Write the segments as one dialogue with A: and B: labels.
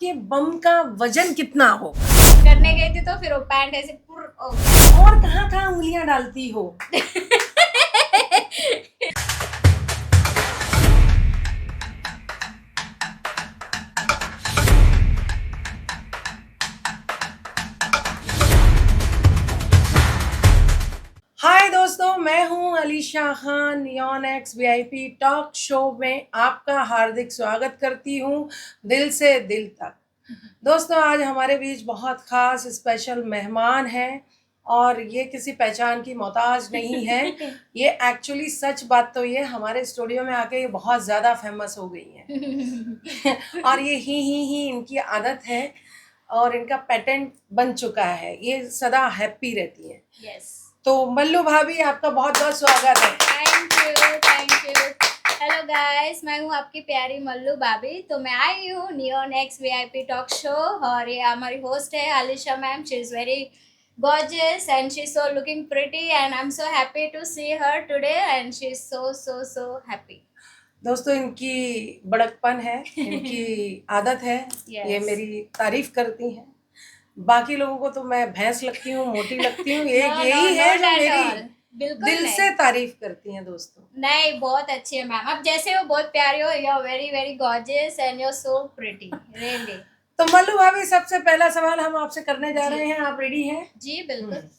A: आपके बम का वजन कितना हो?
B: करने गई थी तो फिर वो पैंट ऐसे पुर हो गया।
A: और कहाँ कहाँ उंगलियां डालती हो? हाय दोस्तों, मैं हूं Alisha Khan. Neon x VIP talk show में आपका हार्दिक स्वागत करती हूं दिल से दिल तक। दोस्तों, आज हमारे बीच बहुत खास स्पेशल मेहमान हैं और ये किसी पहचान की मोहताज नहीं है। ये एक्चुअली सच बात तो ये हमारे स्टूडियो में आके ये बहुत ज़्यादा फेमस हो गई हैं। और ये ही इनकी आदत है और इनका पेटेंट बन चुका है। ये सदा हैप्पी रहती हैं।
B: यस,
A: तो मल्लू भाभी, आपका बहुत बहुत स्वागत है।
B: Thank you. हेलो गाइस, मैं हूँ आपकी प्यारी मल्लू भाभी। तो मैं आई हूँ neon x VIP talk show और ये हमारी होस्ट है Alisha ma'am. She is very gorgeous and she's so looking pretty and I'm so happy to see her today and she's so happy.
A: दोस्तों, इनकी बड़कपन है, इनकी आदत है।
B: Yes.
A: ये मेरी तारीफ करती हैं। बाकी लोगों को तो मैं भैंस लगती हूँ, मोटी लगती हूँ। एक यही है जो मेरी
B: बिल्कुल
A: दिल से तारीफ करती हैं। दोस्तों,
B: नहीं, बहुत अच्छी है मैम। अब जैसे हो बहुत प्यारी हो, you are very gorgeous and you are so pretty really.
A: तो मल्लू भाभी, सबसे पहला सवाल हम आपसे करने जा रहे हैं। आप रेडी हैं?
B: जी बिल्कुल।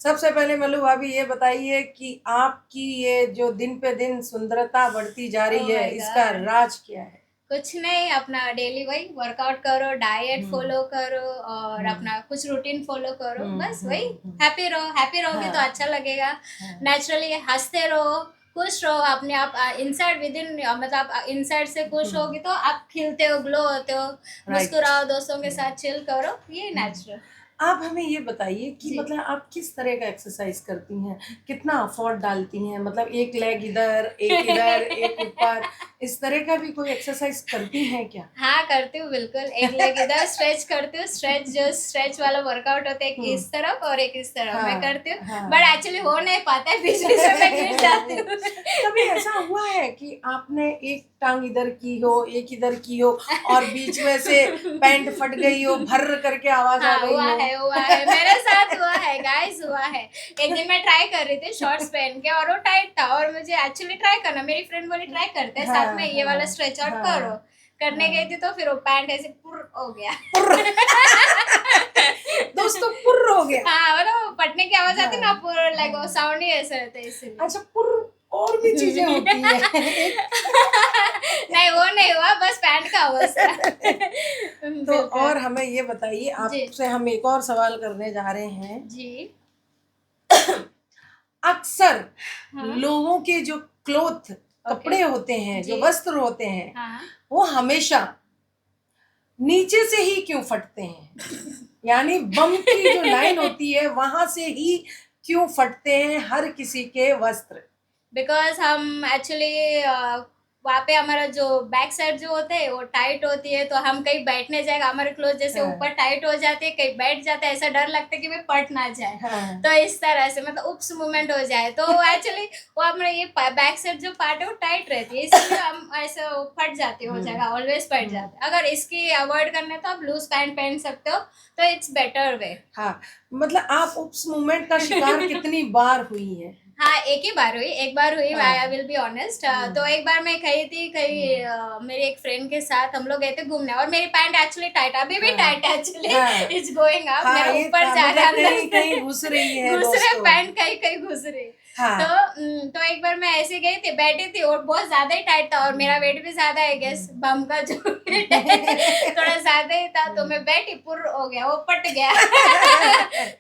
A: सबसे पहले मल्लू भाभी ये बताइए कि आपकी ये जो दिन पे दिन सुंदरता बढ़ती जा रही
B: Oh
A: है,
B: my
A: इसका
B: God.
A: राज क्या है?
B: कुछ नहीं, अपना डेली वही वर्कआउट करो, डाइट फॉलो करो और अपना कुछ रूटीन फॉलो करो। बस वही हैप्पी रहोगे तो अच्छा लगेगा। नेचुरली हंसते रहो, खुश रहो अपने आप। इनसाइड विद इन, मतलब आप इनसाइड से खुश होगी तो आप खिलते हो, ग्लो होते हो। मुस्कुराओ, दोस्तों के साथ चिल करो, ये नेचुरल।
A: आप हमें ये बताइए कि
B: जी।
A: मतलब आप किस तरह का एक्सरसाइज करती हैं, कितना एफर्ट डालती हैं? मतलब एक लेग इधर, एक इधर, एक ऊपर, इस तरह का भी कोई एक्सरसाइज करती हैं क्या?
B: हाँ, करती हूँ बिल्कुल। एक लेग इधर स्ट्रेच करती हूँ, स्ट्रेच वाला वर्कआउट होता है, एक इस तरफ और एक इस तरफ मैं करती हूँ। बट एक्चुअली हो नहीं पाता है, बीच बीच में मैं गिर जाती हूँ।
A: कभी ऐसा हुआ है कि आपने एक टांग इधर की हो, एक इधर की हो और बीच में से पैंट फट गई हो, भर्र करके आवाज आ गई हो?
B: हुआ है मेरे साथ, हुआ है गाइस, हुआ है। एक दिन मैं ट्राई कर रही थी शॉर्ट्स पहन के और वो टाइट था और मुझे एक्चुअली ट्राई करना, मेरी फ्रेंड बोली ट्राई करते हैं साथ में, ये वाला स्ट्रेच आउट करो। करने गई थी तो फिर वो पैंट ऐसे पुर हो गया।
A: दोस्तों, पुर्र हो गया।
B: हाँ, मतलब फटने की आवाज आती ना, पुर, लाइक वो साउंड ही ऐसा रहता है इसलिए।
A: अच्छा, पुर्र और भी चीजें होती है।
B: नहीं, वो नहीं हुआ, बस पैंट का आवाज था।
A: तो और हमें ये बताइए, आपसे हम एक और सवाल करने जा रहे हैं
B: जी।
A: अक्सर लोगों के जो क्लोथ कपड़े होते हैं, जो वस्त्र होते हैं, वो हमेशा नीचे से ही क्यों फटते हैं? यानी बम की जो लाइन होती है वहां से ही क्यों फटते हैं हर किसी के वस्त्र?
B: बिकॉज हम एक्चुअली वहाँ पे हमारा जो बैक साइड जो होता है वो टाइट होती है, तो हम कहीं बैठने जाएगा, हमारे क्लोथ जैसे ऊपर टाइट हो जाते हैं, कहीं बैठ जाते हैं, ऐसा डर लगता है कि मैं पट ना जाए। तो इस तरह से मतलब उप्स मूवमेंट हो जाए, तो एक्चुअली वो हमारा ये बैक साइड जो पार्ट है वो टाइट रहती है, इसलिए हम ऐसा फट जाती हो जाएगा, ऑलवेज फट जाते हैं। अगर इसकी अवॉइड करना है तो आप लूज पैंट पहन सकते हो, तो इट्स बेटर वे।
A: हाँ, मतलब आप उप्स मूवमेंट का शिकार कितनी बार हुई है?
B: हाँ, एक बार हुई, आई विल बी ऑनेस्ट। तो एक बार मैं गई थी मेरे एक फ्रेंड के साथ, हम लोग गए थे घूमने और मेरी पैंट एक्चुअली टाइट, अभी भी टाइट है एक्चुअली, इट्स गोइंग अप, मेरा ऊपर जा रहा है,
A: कहीं घुस रही है,
B: पैंट कहीं घुस रही। तो एक बार मैं ऐसे गई थी, बैठी थी और बहुत ज्यादा ही टाइट था और मेरा वेट भी ज्यादा है, गेस बम का जो थोड़ा ज्यादा ही था, तो मैं बैठी, पुर हो गया, वो पट गया।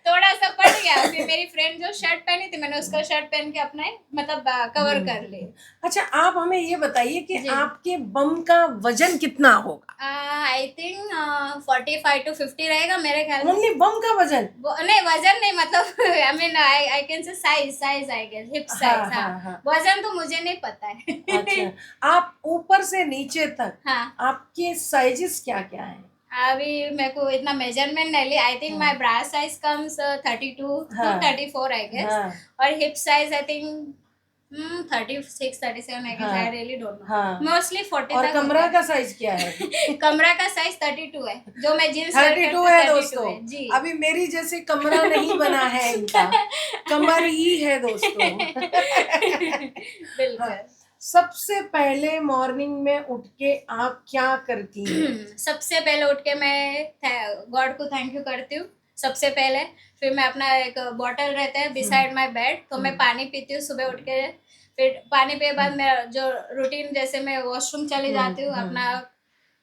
B: थोड़ा सा पट गया। फिर मेरी फ्रेंड जो शर्ट पहनी थी, मैंने उसका शर्ट पहन के अपना मतलब कवर कर ली।
A: अच्छा, आप हमें ये बताइए कि आपके बम का वजन कितना होगा?
B: आई थिंक 45 to 50 रहेगा मेरे ख्याल में।
A: ओनली बम का वजन?
B: नहीं, वजन नहीं, मतलब I mean I can say size I guess, hip size. हाँ, वजन तो मुझे नहीं पता है।
A: अच्छा, आप ऊपर से नीचे तक आपके साइजेस क्या क्या हैं?
B: अभी मेरे को इतना मेजरमेंट नहीं ली। I think my bra size comes 32 to 34 I guess, और hip size I think 36 37 I guess.
A: हाँ,
B: I really don't know.
A: हाँ।
B: Mostly 40
A: और
B: तक
A: कमरा
B: होता
A: का साइज क्या है?
B: है। कमरा का साइज 32 है, जो मैं जींस वेयर
A: 32
B: करती
A: है
B: हूँ, 32
A: दोस्तों।
B: है जी।
A: अभी मेरी जैसे कमरा नहीं बना है इनका, कमर ही है दोस्तों।
B: बिल्कुल।
A: हाँ, सबसे पहले मॉर्निंग में उठ के आप क्या करती हैं?
B: सबसे पहले उठ के मैं गॉड को थैंक यू करती हूँ सबसे पहले। फिर मैं अपना एक बॉटल रहता है बिसाइड माय बेड, तो मैं पानी पीती हूँ सुबह उठ के। फिर पानी पिए बाद मैं जो रूटीन, जैसे मैं वॉशरूम चली जाती हूँ, अपना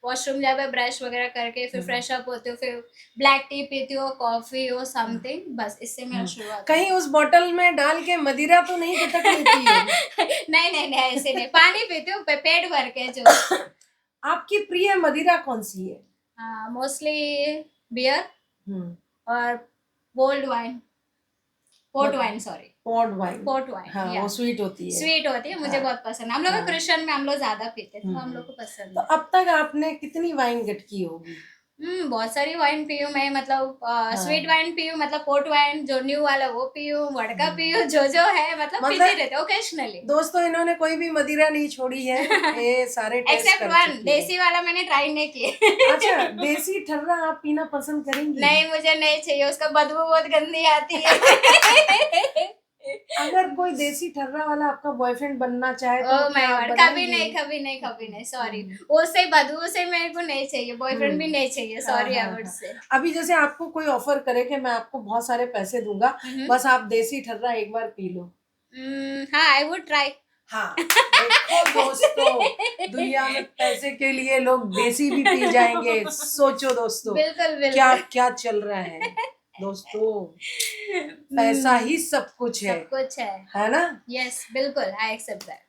B: वॉशरूम जब ब्रश वगैरह करके फिर फ्रेश अप होती हूँ, फिर ब्लैक टी पीती हूँ, कॉफी हो समथिंग, बस इससे मेरा शुरुआत
A: कहीं उस बॉटल में डाल के मदिरा तो नहीं गटक लेती है?
B: नहीं नहीं नहीं, ऐसे नहीं, पानी पीती हूँ पेट भर के। जो
A: आपकी प्रिय मदिरा कौन सी है?
B: मोस्टली बियर
A: हम्म,
B: और bold wine, port wine, sorry
A: pod wine.
B: Port wine,
A: हाँ, वो स्वीट होती है।
B: स्वीट होती है, मुझे
A: हाँ,
B: बहुत पसंद है। हम लोग
A: हाँ।
B: क्रिश्चियन में हम लोग ज्यादा पीते हैं, तो हम लोग को पसंद
A: तो
B: है।
A: अब तक आपने कितनी वाइन गटकी होगी?
B: बहुत सारी वाइन पी हूँ मैं, मतलब स्वीट वाइन पी हूँ, मतलब पोर्ट वाइन जो न्यू वाला वो पी हूँ, वड़का पी हूँ, जो है मतलब पीती रहते ओकेशनली।
A: दोस्तों इन्होंने कोई भी मदिरा नहीं छोड़ी है, ये सारे टेस्ट
B: एक्सेप्ट
A: कर
B: वन,
A: चुकी है।
B: देसी वाला मैंने ट्राई नहीं किया।
A: अच्छा, देसी ठर्रा आप पीना पसंद करेंगी?
B: नहीं, मुझे नहीं चाहिए, उसका बदबू बहुत गंदी आती है।
A: अगर कोई देसी ठर्रा वाला आपका बॉयफ्रेंड बनना चाहे तो
B: ओह
A: क्या
B: माय
A: आप
B: गॉड, कभी
A: बनाएंगी?
B: नहीं, कभी नहीं, कभी नहीं, सॉरी। उससे बदबू से मेरे को नहीं चाहिए, बॉयफ्रेंड भी नहीं चाहिए, सॉरी आई वुड से।
A: अभी जैसे आपको कोई ऑफर करे कि मैं आपको बहुत सारे पैसे दूंगा, बस आप देसी ठर्रा एक बार पी लो।
B: हाँ, आई वुड ट्राई।
A: हाँ, देखो दोस्तों, दुनिया में पैसे के लिए लोग देसी भी पी जाएंगे। सोचो दोस्तों,
B: बिल्कुल बिल्कुल।
A: क्या क्या चल रहा है दोस्तों, पैसा ही सब कुछ
B: सब कुछ
A: है ना?
B: यस बिल्कुल, आई एक्सेप्ट दैट।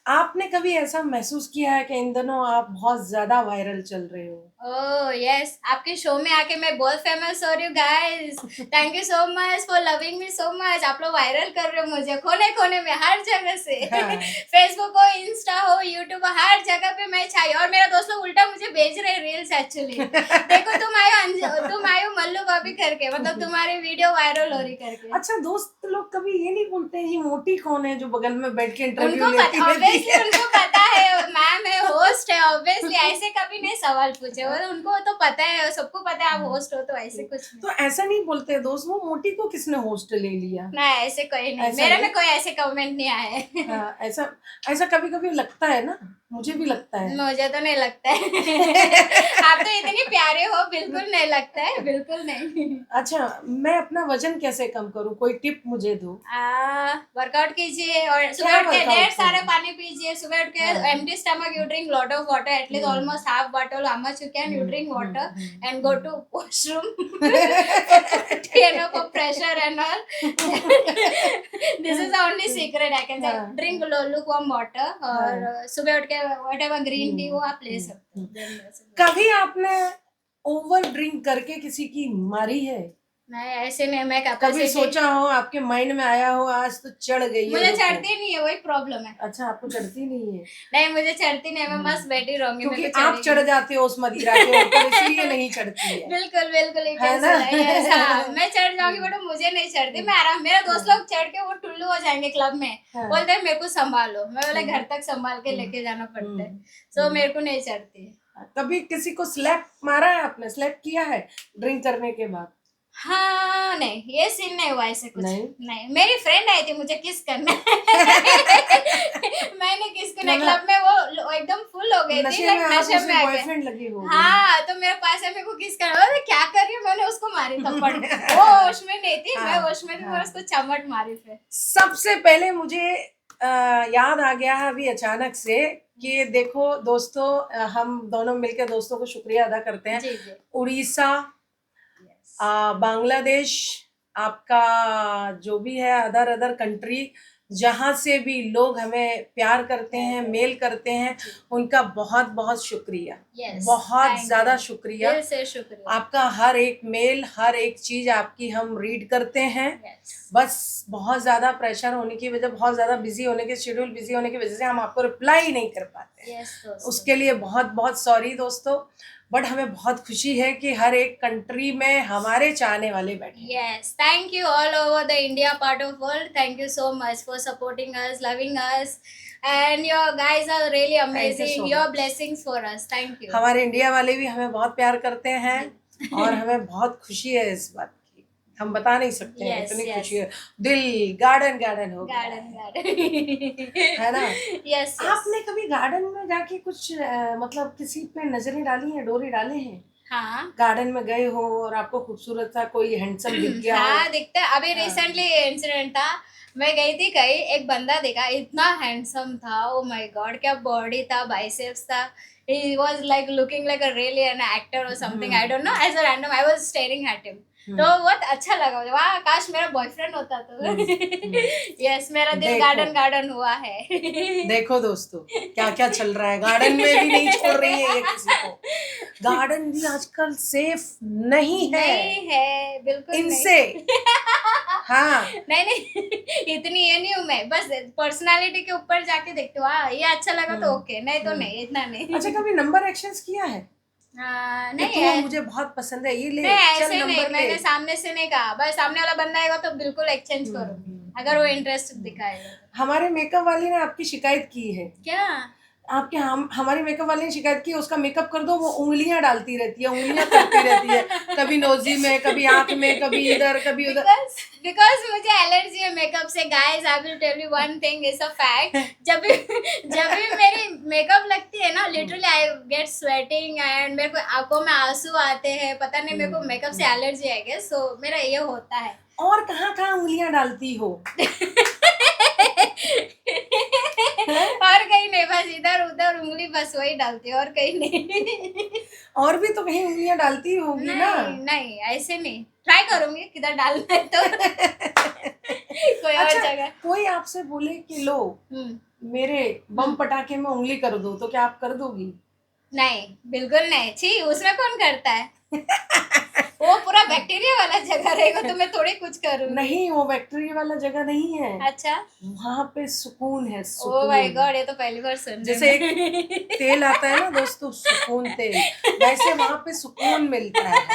A: आपने कभी ऐसा महसूस किया है कि इन दिनों आप बहुत ज्यादा वायरल चल रहे हो?
B: ओह यस, आपके शो में आके मैं बहुत फेमस हो रही हूँ guys. Thank you so much for loving me so much. आप लोग वायरल कर रहे हो मुझे कोने कोने में, हर जगह से।
A: हाँ।
B: फेसबुक हो, इंस्टा हो, यूट्यूब हो, हर जगह पे मैं छाई। और मेरा दोस्त लोग उल्टा मुझे भेज रहे रील्स एक्चुअली। देखो तुम आयो मल्लू भाभी करके, मतलब तुम्हारी वीडियो वायरल हो रही करके।
A: अच्छा, दोस्त लोग कभी ये नहीं बोलते ये मोटी कौन है जो बगल में बैठ के इंटरव्यू
B: उनको
A: लेती रहती
B: ऑब्वियसली
A: है?
B: उनको पता है मैम है, होस्ट है, ऑब्वियसली ऐसे कभी नहीं सवाल पूछे। वो उनको तो पता है, सबको पता है आप होस्ट हो, तो ऐसे कुछ नहीं।
A: तो ऐसा नहीं बोलते दोस्त, वो मोटी को किसने होस्ट ले लिया?
B: नहीं, ऐसे कोई नहीं,
A: ऐसा
B: मेरे
A: नहीं?
B: में कोई ऐसे कमेंट नहीं आए।
A: हाँ, ऐसा ऐसा कभी कभी लगता है ना, मुझे भी लगता है।
B: मुझे तो नहीं लगता है। आप तो इतनी प्यारे हो, बिल्कुल नहीं लगता है, बिल्कुल नहीं।
A: अच्छा, मैं अपना वजन कैसे कम करूं, कोई टिप मुझे दो।
B: वर्कआउट कीजिए और सुबह
A: क्या
B: उठ के
A: workout
B: ढेर सारे
A: करूं?
B: पानी पीजिए। सुबह उठ के
A: हाँ।
B: Empty stomach you drink lot of water, at least almost half bottle, how much you can, you drink water and go to washroom. enough of pressure and all. This is the only secret I can say.
A: हाँ।
B: Drink lukewarm water और सुबह उठ के whatever green tea हो आप ले सकते हो।
A: कभी आपने ओवर ड्रिंक करके किसी की मारी है?
B: नहीं, ऐसे नहीं, मैं
A: कभी
B: कैपेसिटी,
A: सोचा हो, आपके माइंड में आया हो आज तो चढ़ गई है
B: मुझे
A: रुको?
B: चढ़ती नहीं है, वही प्रॉब्लम है।
A: अच्छा, आपको चढ़ती नहीं है?
B: नहीं, मुझे चढ़ती नहीं है, मैं मस्त बैठी रहूंगी।
A: क्योंकि
B: मेरे को
A: आप
B: चढ़ेगी।
A: चढ़ जाते हो उस मदिरा के ऊपर, इसलिए नहीं चढ़ती है।
B: बिल्कुल बिल्कुल,
A: है ना?
B: मैं चढ़ जाऊंगी बट मुझे नहीं चढ़ती, मैं आराम। मेरे दोस्त लोग चढ़ के वो टुल्लू हो जाएंगे क्लब में, बोलते हैं मेरे को संभालो। मैं बोले घर तक संभाल के लेके जाना पड़ता है, तो मेरे को नहीं चढ़ती।
A: कभी किसी को स्लैप मारा है आपने, स्लैप किया है ड्रिंक करने के बाद?
B: हाँ नहीं, ये सीन नहीं हुआ ऐसे कुछ।
A: नहीं?
B: नहीं, मेरी फ्रेंड आई थी मुझे किस करने। मैंने किस को नहीं,
A: मतलब
B: क्लब में वो एकदम फुल हो गई थी,
A: नशे में आप
B: नशे में
A: उसके
B: आ गए।
A: बॉयफ्रेंड लगी हो?
B: हाँ, तो मेरे पास है, मेरे को किस करना, अरे क्या कर रही है, मैंने उसको मारी थप्पड़। वो होश में नहीं थी, मैं होश में थी, मैं उसको चमट मारी फिर।
A: सबसे पहले मुझे याद आ गया है अभी अचानक से कि देखो दोस्तों, हम दोनों मिलकर दोस्तों को शुक्रिया अदा करते हैं।
B: जी जी,
A: उड़ीसा, बांग्लादेश, आपका जो भी है अदर अदर कंट्री, जहाँ से भी लोग हमें प्यार करते हैं, मेल करते हैं, उनका बहुत बहुत शुक्रिया। बहुत ज्यादा शुक्रिया,
B: दिल से शुक्रिया।
A: आपका हर एक मेल, हर एक चीज आपकी हम रीड करते हैं। बस बहुत ज्यादा प्रेशर होने की वजह, बहुत ज्यादा बिजी होने के, शेड्यूल बिजी होने की वजह से हम आपको रिप्लाई नहीं कर पाते।
B: दोस्तों।
A: उसके लिए बहुत बहुत सॉरी दोस्तों। बट हमें बहुत खुशी है कि हर एक कंट्री में हमारे चाहने वाले बैठे हैं।
B: Yes, thank you all over the India part of world. Thank you so much for supporting us, loving us, and your guys are really amazing.
A: so
B: Your
A: much.
B: blessings for us. Thank you.
A: हमारे India वाले भी हमें बहुत प्यार करते हैं और हमें बहुत खुशी है इस बात की, हम बता नहीं सकते हैं,
B: Yes,
A: इतनी
B: yes.
A: खुशी है, दिल गार्डन गार्डन हो गया
B: Garden.
A: है ना।
B: Yes, yes.
A: आपने कभी गार्डन में जाके कुछ मतलब किसी पे नजरें डाली हैं, डोरे डाले हैं?
B: हाँ
A: गार्डन में गए हो और आपको खूबसूरत सा कोई हैंडसम दिख गया हो?
B: हाँ दिखता है। अभी रिसेंटली इंसिडेंट था, मैं गई थी कहीं, एक बंदा देखा, इतना हैंडसम था, ओ माय गॉड, क्या बॉडी था, बाइसेप्स था, he was like looking like a really an actor or something, I don't know, as a random I was staring at him. तो बहुत अच्छा लगा मुझे, वाह काश मेरा बॉयफ्रेंड होता तो। यस, मेरा दिल
A: देखो।
B: गार्डन गार्डन हुआ है।
A: देखो दोस्तों क्या क्या चल रहा है, गार्डन में भी नहीं छोड़ रही है ये किसी को। गार्डन भी आजकल सेफ नहीं
B: नहीं है बिल्कुल
A: इनसे। हाँ
B: नहीं नहीं, इतनी ये नहीं हूँ मैं, बस पर्सनालिटी के ऊपर जाके देखती हूँ, हाँ ये अच्छा लगा तो ओके, नहीं तो नहीं, इतना नहीं।
A: अच्छा, कभी नंबर एक्सचेंज किया है?
B: नहीं
A: तू
B: है,
A: मुझे बहुत पसंद है, ये ले,
B: नहीं
A: चल
B: ऐसे नहीं,
A: नंबर ले।
B: मैंने सामने से नहीं कहा, बस सामने वाला बंदा आएगा तो बिल्कुल एक्सचेंज करूंगी अगर वो इंटरेस्ट दिखाएगा।
A: हमारे मेकअप वाली ने आपकी शिकायत की है।
B: क्या?
A: आपके हमारी मेकअप वाली ने शिकायत की, उसका मेकअप कर दो, वो उंगलियां डालती रहती है, उंगलियां करती रहती है, कभी नोजी में, कभी आंख में, कभी इधर कभी उधर।
B: बिकॉज मुझे एलर्जी है मेकअप से guys, I will tell you one thing, is a fact, जब भी मेरी मेकअप लगती है ना, literally I get sweating and मेरे को आंखों में आंसू आते हैं, पता नहीं मेरे को मेकअप से एलर्जी है क्या, सो मेरा ये होता है।
A: और कहाँ कहाँ उंगलियां डालती हो?
B: और कहीं नहीं, बस इधर उधर उंगली बस वही डालती है, और कहीं नहीं।
A: और भी तो कहीं उंगलियां डालती होगी ना?
B: नहीं ऐसे नहीं, ट्राई करूंगी किधर डालना है तो। कोई और
A: अच्छा,
B: जगह।
A: कोई आपसे बोले कि लो मेरे बम पटाखे में उंगली कर दो, तो क्या आप कर दोगी?
B: नहीं बिल्कुल नहीं, छी, उसमें कौन करता है। वो पूरा बैक्टीरिया वाला जगह रहेगा तो मैं थोड़ी कुछ करूंगी।
A: नहीं, वो बैक्टीरिया वाला जगह नहीं है।
B: अच्छा,
A: वहाँ पे सुकून है,
B: ओ
A: सुकून।
B: माय गॉड, ये तो पहली बार सुन रही
A: जैसे
B: हूँ।
A: एक तेल आता है ना दोस्तों, सुकून तेल, वैसे वहाँ पे सुकून मिलता है।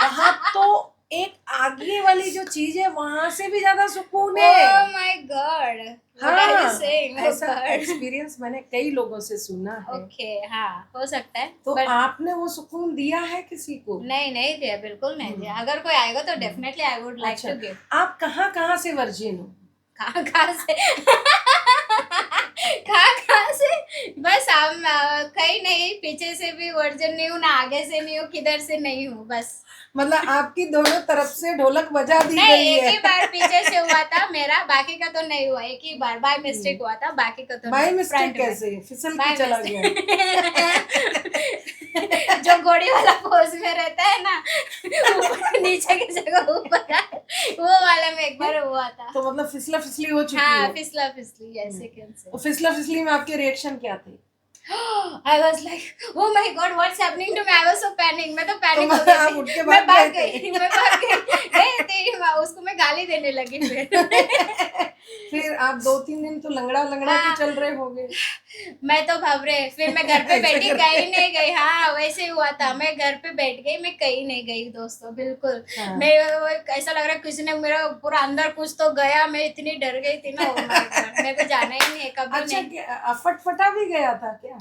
A: वहाँ तो एक आगे वाली जो चीज है वहां से भी ज्यादा सुकून है।
B: Oh my God, what are you saying? Oh
A: ऐसा
B: God.
A: एक्सपीरियंस मैंने कई लोगों से सुना है।
B: ओके, हाँ हो सकता है,
A: तो
B: but
A: आपने वो सुकून दिया है किसी को?
B: नहीं दिया, बिल्कुल नहीं दिया। अगर कोई आएगा तो definitely I would like to give.
A: आप कहाँ से वर्जिन हो?
B: कहाँ से? कहाँ से? बस हम कहीं नहीं, पीछे से भी वर्जन नहीं हूँ, ना आगे से नहीं हूँ, किधर से नहीं हूँ, बस।
A: मतलब आपकी दोनों तरफ से ढोलक बजा दी
B: नहीं,
A: गई
B: एक
A: है।
B: ही बार पीछे से हुआ था मेरा, बाकी का तो नहीं हुआ, एक ही बार बाय मिस्टेक हुआ था, बाकी का तो
A: बाय
B: नहीं।
A: मिस्टेक
B: फ्रंट में।
A: कैसे? फिसल
B: By
A: के चला गया?
B: जो घोड़ी वाला पोज में रहता है ना, ऊपर नीचे की जगह ऊपर, वो वाला में एक बार हुआ था।
A: तो मतलब फिसला फिसली हो चुकी
B: हाँ,
A: हो?
B: फिसला फिसली, yes you can say.
A: तो फिसला फिसली में आपके रिएक्शन क्या थे?
B: I was like, oh my God, what's happening to me? I was so panic. मैं तो पैनिक
A: तो
B: हो गई
A: आप
B: थी।
A: उठ के
B: मैं
A: भाग
B: भाग
A: गए
B: गई, मैं भाग गई। नहीं, तेरी माँ, उसको मैं गाली देने लगी फिर।
A: फिर आप 2-3 दिन तो लंगड़ा लंगड़ा के चल रहे होगे।
B: मैं तो घबरे, फिर मैं घर पे बैठी, कहीं नहीं गई। हाँ वैसे ही हुआ था, मैं घर पे बैठ गई, मैं कहीं नहीं गई दोस्तों, बिल्कुल। मैं ऐसा लग रहा है किसी ने मेरा पूरा अंदर कुछ तो गया, मैं इतनी डर गई थी ना, oh my God, मेरे को जाना ही नहीं है कभी।
A: अच्छा,
B: नहीं,
A: फटफटा भी गया था क्या?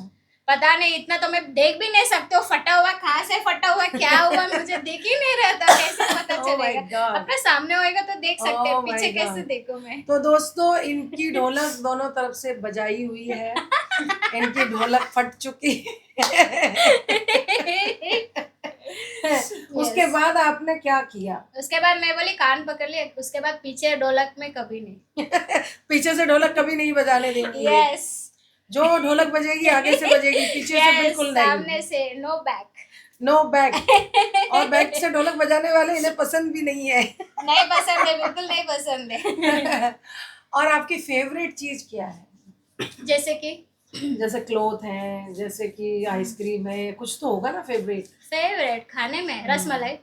B: पता नहीं, इतना तो मैं देख भी नहीं सकती हूँ, फटा हुआ कहाँ से फटा हुआ, क्या हुआ, मुझे दिख ही नहीं रहा था, कैसे पता चलेगा? अपने सामने होएगा तो देख सकते हैं, पीछे कैसे देखूं मैं?
A: तो दोस्तों, इनकी ढोलक दोनों तरफ से बजाई हुई है, इनकी ढोलक फट चुकी उसके बाद आपने क्या किया?
B: उसके बाद मैं बोली कान पकड़ लिया, उसके बाद पीछे ढोलक में कभी नहीं।
A: पीछे से ढोलक कभी नहीं बजाने देंगी।
B: यस,
A: जो ढोलक बजेगी आगे से बजेगी, पीछे से बिल्कुल नहीं।
B: सामने से नो बैक,
A: नो बैक। और बैक से ढोलक बजाने वाले इन्हें पसंद भी नहीं है।
B: नहीं पसंद है, बिल्कुल नहीं पसंद है।
A: और आपकी फेवरेट चीज क्या है? जैसे क्लोथ है, जैसे कि आइसक्रीम है, कुछ तो होगा ना फेवरेट?
B: फेवरेट खाने में रसमलाई।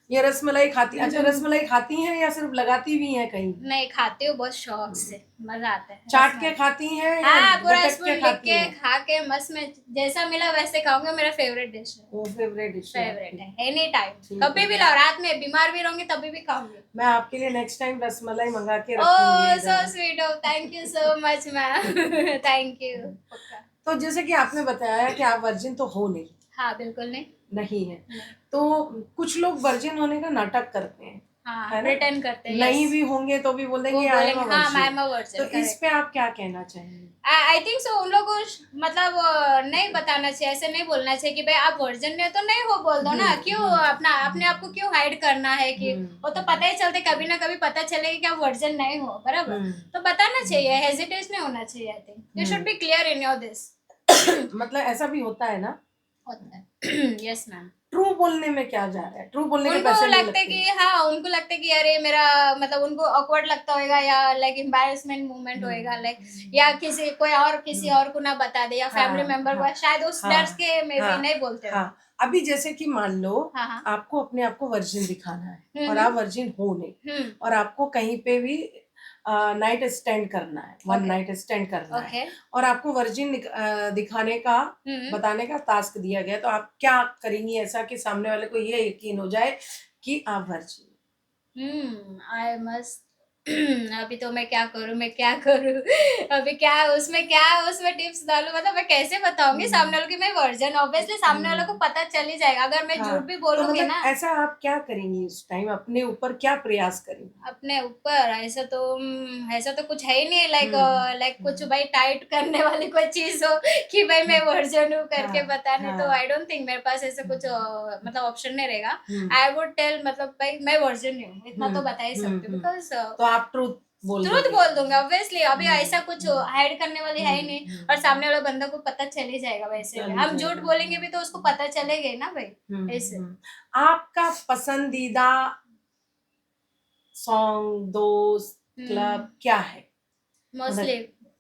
A: ये रसमलाई खाती, अच्छा रसमलाई खाती हैं या सिर्फ लगाती भी हैं कहीं?
B: नहीं, खाती हूँ बहुत शौक से, मजा आता है
A: चाट के
B: रसमलाई।
A: खाती हैं या
B: हाँ, पूरा
A: गटक
B: स्पून
A: के
B: लिख
A: खाती
B: के
A: हैं?
B: खा के मस्त में जैसा मिला वैसे खाऊंगा, मेरा फेवरेट डिश है।
A: वो फेवरेट डिश है
B: फेवरेट
A: आपकी।
B: है, एनी टाइम,
A: ठीक
B: कभी
A: है।
B: भी लाओ, रात में बीमार भी रहूंगी तभी भी खाऊंगी।
A: मैं आपके लिए नेक्स्ट टाइम रसमलाई मंगा के
B: ओह
A: रखूंगी
B: सो
A: इधर।
B: Sweet, of thank you so much ma'am, thank you.
A: तो जैसे कि आपने बताया कि आप वर्जिन तो हो नहीं,
B: हाँ बिल्कुल नहीं।
A: नहीं है,
B: नहीं।
A: तो कुछ लोग वर्जिन होने का नाटक करते हैं,
B: हाँ,
A: है ना?
B: प्रिटेंड करते हैं,
A: नहीं
B: yes।
A: भी होंगे तो भी बोल
B: वो
A: देंगे आई एम
B: बोलेंगे
A: अ
B: हाँ आई
A: वर्जिन।
B: एम अ वर्जिन,
A: तो इस पे आप क्या कहना चाहेंगे?
B: आई थिंक सो उन लोगों को मतलब नहीं बताना चाहिए, ऐसे नहीं बोलना चाहिए कि भाई आप वर्जिन नहीं हो तो नहीं हो, बोल दो ना, क्यों अपना अपने आप को क्यों हाइड करना है कि वो तो पता ही चलते, कभी ना कभी पता चलेगा कि आप वर्जिन नहीं हो, बराबर? तो बताना चाहिए, हेजिटेट नहीं होना चाहिए। I think you should be clear in your this.
A: मतलब ऐसा भी होता है ना?
B: होता है, यस मैम।
A: ट्रू बोलने में क्या जा रहा है? ट्रू बोलने के
B: उनको
A: पैसे नहीं
B: लगता है
A: लगते।
B: कि हाँ, उनको लगता है कि अरे मेरा मतलब उनको ऑकवर्ड लगता होगा या लाइक एम्बैरेसमेंट मोमेंट होएगा, लाइक या किसी कोई और किसी और को ना बता दे या फैमिली मेंबर को, शायद उस डर के में भी नहीं बोलते हो।
A: हाँ, अभी जैसे कि मान लो
B: हाँ।
A: आपको अपने आप को वर्जिन दिखाना है और
B: हम्म।
A: आप वर्जिन हो नहीं, और आपको कहीं पे भी नाइट स्टैंड करना है, वन
B: Okay.
A: नाइट स्टैंड करना है,
B: ओके।
A: और आपको वर्जिन दिखाने का बताने का टास्क दिया गया, तो आप क्या करेंगी ऐसा कि सामने वाले को ये यकीन हो जाए कि आप वर्जिन?
B: आई मस्ट अभी तो मैं क्या करूँ अभी उसमें टिप्स डालूं, मतलब मैं कैसे बताऊंगी सामने वालों की मैं वर्जन, ऑब्वियसली सामने वालों को पता चल ही जाएगा अगर मैं झूठ भी
A: तो
B: बोलूंगी
A: मतलब
B: ना।
A: ऐसा आप क्या करेंगी उस टाइम, अपने ऊपर क्या प्रयास करेंगी?
B: अपने ऊपर ऐसा तो कुछ है ही नहीं, लाइक कुछ भाई टाइट करने वाली कोई चीज हो कि भाई मैं वर्जन हूँ करके बताने, तो आई डोंट थिंक मेरे पास ऐसा कुछ मतलब ऑप्शन नहीं रहेगा। आई वुड टेल मतलब भाई मैं वर्जन नहीं हूँ, इतना तो बता ही सकती हूँ, बिकॉज
A: तो आप ट्रूथ
B: बोल दूंगा ऑब्वियसली, अभी ऐसा कुछ हाइड करने वाली है ही नहीं, और सामने वाला बंदा को पता चल ही जाएगा, वैसे भी हम झूठ बोलेंगे भी तो उसको पता चलेगा ही ना भाई, ऐसे।
A: आपका पसंदीदा सॉन्ग, दोस्त, क्लब क्या है?
B: मोस्टली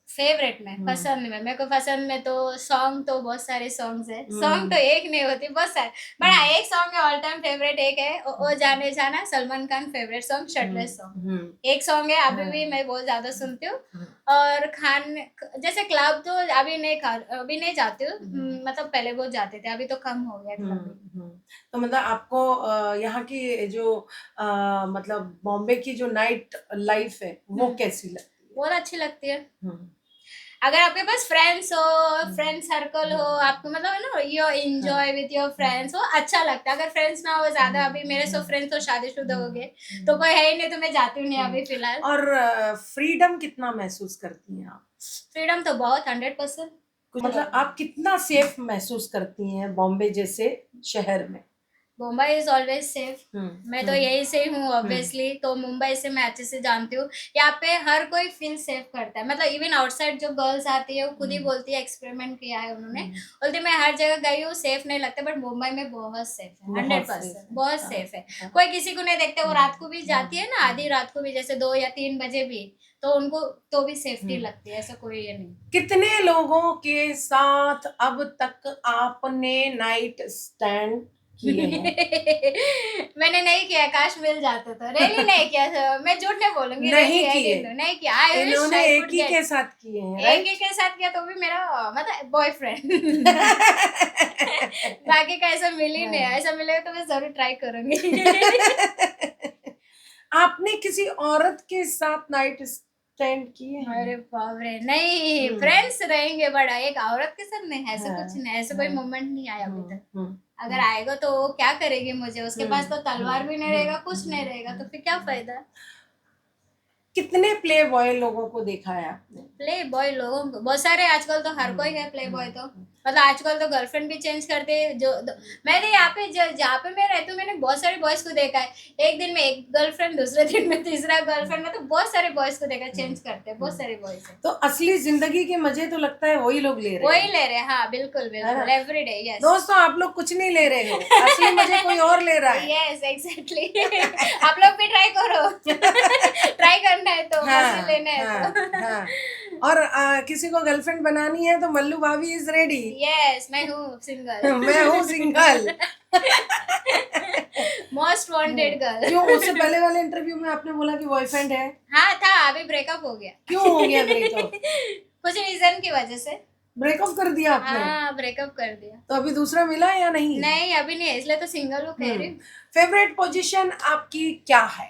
B: फेवरेट में पसंद में, मेरे को पसंद में तो सॉन्ग तो बहुत सारे सॉन्ग्स है, सॉन्ग तो एक नहीं होती, बहुत सारे, बट हाँ एक सॉन्ग है ऑल टाइम फेवरेट, एक है ओ जाने जाना, Salman Khan favourite song, shirtless song एक सॉन्ग है, अभी भी मैं बहुत ज्यादा सुनती हूँ। और खान जैसे क्लब तो अभी नहीं जाती हूँ, मतलब पहले बहुत जाते थे, अभी तो कम हो गया क्लब।
A: तो मतलब आपको यहाँ की जो मतलब बॉम्बे की जो नाइट लाइफ है वो कैसी लगती है?
B: बहुत अच्छी लगती है। अगर आपके पास फ्रेंड्स हो, फ्रेंड सर्कल हो, आपको मतलब ना you enjoy with your friends, वो अच्छा लगता है। अगर फ्रेंड्स ना हो ज्यादा, अभी मेरे सब फ्रेंड्स तो शादीशुदा हो गए तो कोई है ही नहीं, तो मैं जाती हूँ नहीं अभी फिलहाल।
A: और फ्रीडम कितना महसूस करती हैं आप?
B: फ्रीडम तो बहुत 100%।
A: मतलब आप कितना सेफ महसूस करती हैं बॉम्बे जैसे शहर में?
B: Mumbai is always safe. मैं तो यही से हूँ ऑब्वियसली, तो मुंबई से मैं अच्छे से जानती हूँ, यहाँ पे हर कोई फील सेफ करता है, मतलब इवन आउटसाइड जो गर्ल्स आती है वो खुद ही बोलती है, एक्सपेरिमेंट किया है उन्होंने, बोलती मैं हर जगह गई हूँ सेफ नहीं लगता, बट मुंबई में बहुत सेफ है, 100% बहुत सेफ है। कोई किसी को नहीं देखते, वो रात को भी जाती है ना, आधी रात को भी, जैसे 2 या 3 बजे भी, तो उनको तो भी सेफ्टी लगती है, ऐसा कोई ये नहीं।
A: कितने लोगों के साथ अब तक आपने नाइट स्टैंड किए हैं?
B: मैंने नहीं किया, काश मिल जाते तो, रियली नहीं किया, मैं झूठ नहीं बोलूंगी,
A: नहीं किए?
B: नहीं किया। आई विश
A: इन्होंने
B: आई
A: एक
B: कुड
A: ही
B: गेट,
A: के साथ किए हैं,
B: एक
A: राइट?
B: ही के साथ किया, तो भी मेरा मतलब बॉयफ्रेंड बाकी का ऐसा मिल ही नहीं, ऐसा मिलेगा तो मैं जरूर ट्राई करूंगी।
A: आपने किसी औरत के साथ नाइट स्टैंड किए हैं?
B: अरे बाप रे, नहीं फ्रेंड्स रहेंगे, बड़ा एक औरत के साथ नहीं, ऐसा कुछ नहीं, ऐसा कोई मोमेंट नहीं आया अभी तक। अगर आएगा तो वो क्या करेगी मुझे, उसके पास तो तलवार भी नहीं रहेगा, कुछ नहीं रहेगा, तो फिर क्या फायदा।
A: कितने प्ले बॉय लोगों को देखा है आपने?
B: प्ले बॉय लोगों को बहुत सारे, आजकल तो हर कोई है प्ले बॉय, तो मतलब आजकल तो गर्लफ्रेंड भी चेंज करते मैंने यहाँ पे जहाँ पे मैं रहती हूँ, मैंने बहुत सारे बॉयज को देखा है, एक दिन में एक गर्लफ्रेंड, दूसरे दिन में तीसरा गर्लफ्रेंड, मतलब बहुत सारे बॉयज को देखा, चेंज करते हैं बहुत सारे बॉयज।
A: तो असली जिंदगी के मजे तो लगता है वही लोग ले रहे हैं।
B: हाँ बिल्कुल बिल्कुल, एवरीडे। यस
A: दोस्तों, आप लोग कुछ नहीं ले रहे हो, असली मजे कोई और ले रहा है।
B: यस एग्जैक्टली आप लोग भी ट्राई करो ट्राई करना है तो, मजे लेना है तो।
A: और किसी को गर्लफ्रेंड बनानी है तो मल्लू भाभी इज रेडी।
B: यस, मैं हूँ सिंगल।
A: मैं हूँ सिंगल।
B: Most wanted girl.
A: क्यों, उससे पहले वाले इंटरव्यू में आपने बोला कि बॉयफ्रेंड है?
B: हाँ था, अभी ब्रेकअप हो गया।
A: क्यों हो गया ब्रेकअप?
B: कुछ रीजन की वजह से।
A: ब्रेकअप कर दिया आपने?
B: हाँ, ब्रेकअप कर दिया।
A: तो अभी दूसरा मिला या नहीं?
B: नहीं, अभी नहीं है, इसलिए तो सिंगल हूँ, कह रही हूँ।
A: फेवरेट पोजीशन आपकी क्या है?